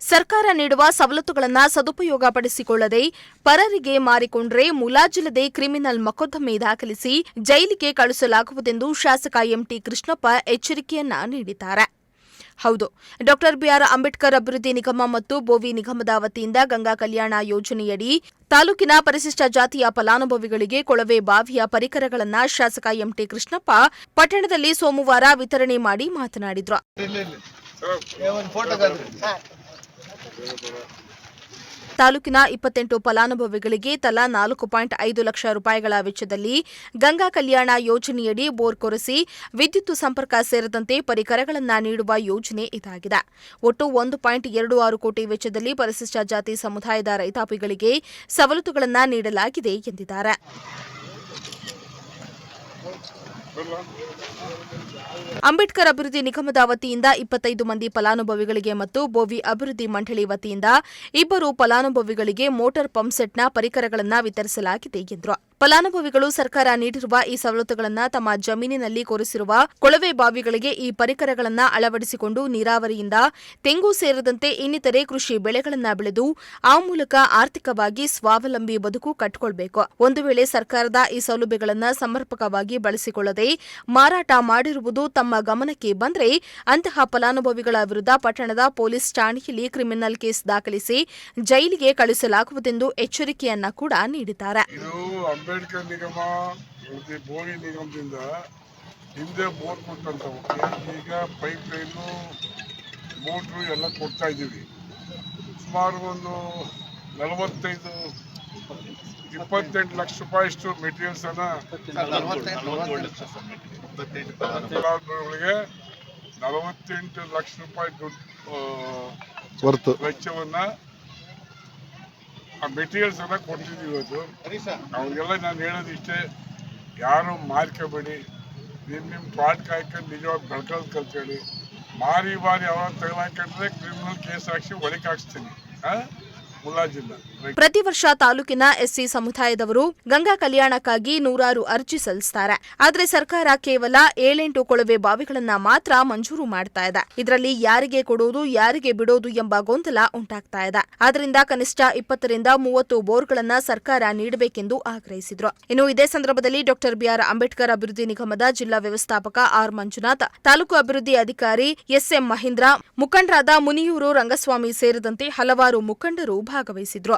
ಸರ್ಕಾರ ನೀಡುವ ಸವಲತ್ತುಗಳನ್ನು ಸದುಪಯೋಗಪಡಿಸಿಕೊಳ್ಳದೆ ಪರರಿಗೆ ಮಾರಿಕೊಂಡ್ರೆ ಮುಲಾಜಿಲ್ಲದೆ ಕ್ರಿಮಿನಲ್ ಮೊಕದ್ದಮೆ ದಾಖಲಿಸಿ ಜೈಲಿಗೆ ಕಳುಹಿಸಲಾಗುವುದೆಂದು ಶಾಸಕ ಎಂಟಿ ಕೃಷ್ಣಪ್ಪ ಎಚ್ಚರಿಕೆಯನ್ನ ನೀಡಿದ್ದಾರೆ. ಹೌದು, ಡಾ. ಬಿಆರ್ ಅಂಬೇಡ್ಕರ್ ಅಭಿವೃದ್ಧಿ ನಿಗಮ ಮತ್ತು ಬೋವಿ ನಿಗಮದ ವತಿಯಿಂದ ಗಂಗಾ ಕಲ್ಯಾಣ ಯೋಜನೆಯಡಿ ತಾಲೂಕಿನ ಪರಿಶಿಷ್ಟ ಜಾತಿಯ ಫಲಾನುಭವಿಗಳಿಗೆ ಕೊಳವೆ ಬಾವಿಯ ಪರಿಕರಗಳನ್ನು ಶಾಸಕ ಎಂಟಿ ಕೃಷ್ಣಪ್ಪ ಪಟ್ಟಣದಲ್ಲಿ ಸೋಮವಾರ ವಿತರಣೆ ಮಾಡಿ ಮಾತನಾಡಿದರು. ತಾಲೂಕಿನ 28 ಫಲಾನುಭವಿಗಳಿಗೆ ತಲಾ 4.5 ಲಕ್ಷ ರೂಪಾಯಿಗಳ ವೆಚ್ಚದಲ್ಲಿ ಗಂಗಾ ಕಲ್ಯಾಣ ಯೋಜನೆಯಡಿ ಬೋರ್ ಕೊರೆಸಿ ವಿದ್ಯುತ್ ಸಂಪರ್ಕ ಸೇರಿದಂತೆ ಪರಿಕರಗಳನ್ನು ನೀಡುವ ಯೋಜನೆ ಇದಾಗಿದೆ. ಒಟ್ಟು 1.26 ಕೋಟಿ ವೆಚ್ಚದಲ್ಲಿ ಪರಿಶಿಷ್ಟ ಜಾತಿ ಸಮುದಾಯದ ರೈತಾಪಿಗಳಿಗೆ ಸವಲತ್ತುಗಳನ್ನು ನೀಡಲಾಗಿದೆ ಎಂದಿದ್ದಾರೆ. ಅಂಬೇಡ್ಕರ್ ಅಭಿವೃದ್ಧಿ ನಿಗಮದ ವತಿಯಿಂದ 25 ಮಂದಿ ಫಲಾನುಭವಿಗಳಿಗೆ ಮತ್ತು ಬೋವಿ ಅಭಿವೃದ್ಧಿ ಮಂಡಳಿ ವತಿಯಿಂದ 2 ಫಲಾನುಭವಿಗಳಿಗೆ ಮೋಟಾರ್ ಪಂಪ್ ಸೆಟ್ನ ಪರಿಕರಗಳನ್ನು ವಿತರಿಸಲಾಗಿದೆ ಎಂದರು. ಫಲಾನುಭವಿಗಳು ಸರ್ಕಾರ ನೀಡಿರುವ ಈ ಸವಲತ್ತುಗಳನ್ನು ತಮ್ಮ ಜಮೀನಿನಲ್ಲಿ ಕೊರೆಸಿರುವ ಕೊಳವೆ ಬಾವಿಗಳಿಗೆ ಈ ಪರಿಕರಗಳನ್ನು ಅಳವಡಿಸಿಕೊಂಡು ನೀರಾವರಿಯಿಂದ ತೆಂಗು ಸೇರಿದಂತೆ ಇನ್ನಿತರೆ ಕೃಷಿ ಬೆಳೆಗಳನ್ನು ಬೆಳೆದು ಆ ಮೂಲಕ ಆರ್ಥಿಕವಾಗಿ ಸ್ವಾವಲಂಬಿ ಬದುಕು ಕಟ್ಟಿಕೊಳ್ಳಬೇಕು. ಒಂದು ವೇಳೆ ಸರ್ಕಾರದ ಈ ಸೌಲಭ್ಯಗಳನ್ನು ಸಮರ್ಪಕವಾಗಿ ಬಳಸಿಕೊಳ್ಳದೆ ಮಾರಾಟ ಮಾಡಿರುವುದು ತಮ್ಮ ಗಮನಕ್ಕೆ ಬಂದರೆ ಅಂತಹ ಫಲಾನುಭವಿಗಳ ವಿರುದ್ಧ ಪಟ್ಟಣದ ಪೊಲೀಸ್ ಠಾಣೆಯಲ್ಲಿ ಕ್ರಿಮಿನಲ್ ಕೇಸ್ ದಾಖಲಿಸಿ ಜೈಲಿಗೆ ಕಳುಹಿಸಲಾಗುವುದೆಂದು ಎಚ್ಚರಿಕೆಯನ್ನ ಕೂಡ ನೀಡಿದ್ದಾರೆ. ಅಂಬೇಡ್ಕರ್ ನಿಗಮ ಮತ್ತು ಬೋವಿ ನಿಗಮದಿಂದ ಹಿಂದೆ ಬೋರ್ ಕೊಟ್ಟಂಥವಕ್ಕೆ ಈಗ ಪೈಪ್ ಲೈನು ಮೋಟ್ರು ಎಲ್ಲ ಕೊಡ್ತಾ ಇದ್ದೀವಿ. ಸುಮಾರು ಒಂದು 28 ಲಕ್ಷ ರೂಪಾಯಿಷ್ಟು ಮೆಟೀರಿಯಲ್ಸನ್ನು ಫಲಾನುಭವಿಗಳಿಗೆ 48 ಲಕ್ಷ ರೂಪಾಯಿ ದುಡ್ಡು ವೆಚ್ಚವನ್ನು ಆ ಮೆಟೀರಿಯಲ್ಸ್ ಎಲ್ಲ ಕೊಡ್ತಿದ್ದೀವಿ. ಇವತ್ತು ಅವ್ರಿಗೆಲ್ಲ ನಾನು ಹೇಳೋದು ಇಷ್ಟೇ, ಯಾರು ಮಾರ್ಕೋಬೇಡಿ, ನಿಮ್ಮ ಪಾಟ್ ಕಾಯ್ಕೊಂಡು ನಿಜವಾಗಿ ಬೆಳ್ಕೊಳ್ಳೋದು ಕಲ್ತ್ಕೊಳ್ಳಿ. ಮಾರಿ ಅವ್ರನ್ನ ತೆಗೆದಾಕೊಂಡ್ರೆ ಕ್ರಿಮಿನಲ್ ಕೇಸ್ ಹಾಕ್ಸಿ ಒಳಗೆ ಹಾಕ್ಸ್ತೀನಿ. ಪ್ರತಿ ವರ್ಷ ತಾಲೂಕಿನ ಎಸ್ಸಿ ಸಮುದಾಯದವರು ಗಂಗಾ ಕಲ್ಯಾಣಕ್ಕಾಗಿ ನೂರಾರು ಅರ್ಜಿ ಸಲ್ಲಿಸುತ್ತಾರೆ. ಆದರೆ ಸರ್ಕಾರ ಕೇವಲ 7-8 ಕೊಳವೆ ಬಾವಿಗಳನ್ನ ಮಾತ್ರ ಮಂಜೂರು ಮಾಡ್ತಾ ಇದೆ. ಇದರಲ್ಲಿ ಯಾರಿಗೆ ಕೊಡೋದು ಯಾರಿಗೆ ಬಿಡೋದು ಎಂಬ ಗೊಂದಲ ಉಂಟಾಗ್ತಾ ಇದೆ. ಆದ್ದರಿಂದ ಕನಿಷ್ಠ 20 ರಿಂದ 30 ಬೋರ್ಗಳನ್ನ ಸರ್ಕಾರ ನೀಡಬೇಕೆಂದು ಆಗ್ರಹಿಸಿದರು. ಇನ್ನು ಇದೇ ಸಂದರ್ಭದಲ್ಲಿ ಡಾ. ಬಿಆರ್ ಅಂಬೇಡ್ಕರ್ ಅಭಿವೃದ್ಧಿ ನಿಗಮದ ಜಿಲ್ಲಾ ವ್ಯವಸ್ಥಾಪಕ ಆರ್ ಮಂಜುನಾಥ್, ತಾಲೂಕು ಅಭಿವೃದ್ಧಿ ಅಧಿಕಾರಿ ಎಸ್ಎಂ ಮಹೇಂದ್ರ, ಮುಖಂಡರಾದ ಮುನಿಯೂರು ರಂಗಸ್ವಾಮಿ ಸೇರಿದಂತೆ ಹಲವಾರು ಮುಖಂಡರು ಭಾಗವಹಿಸಿದ್ರು.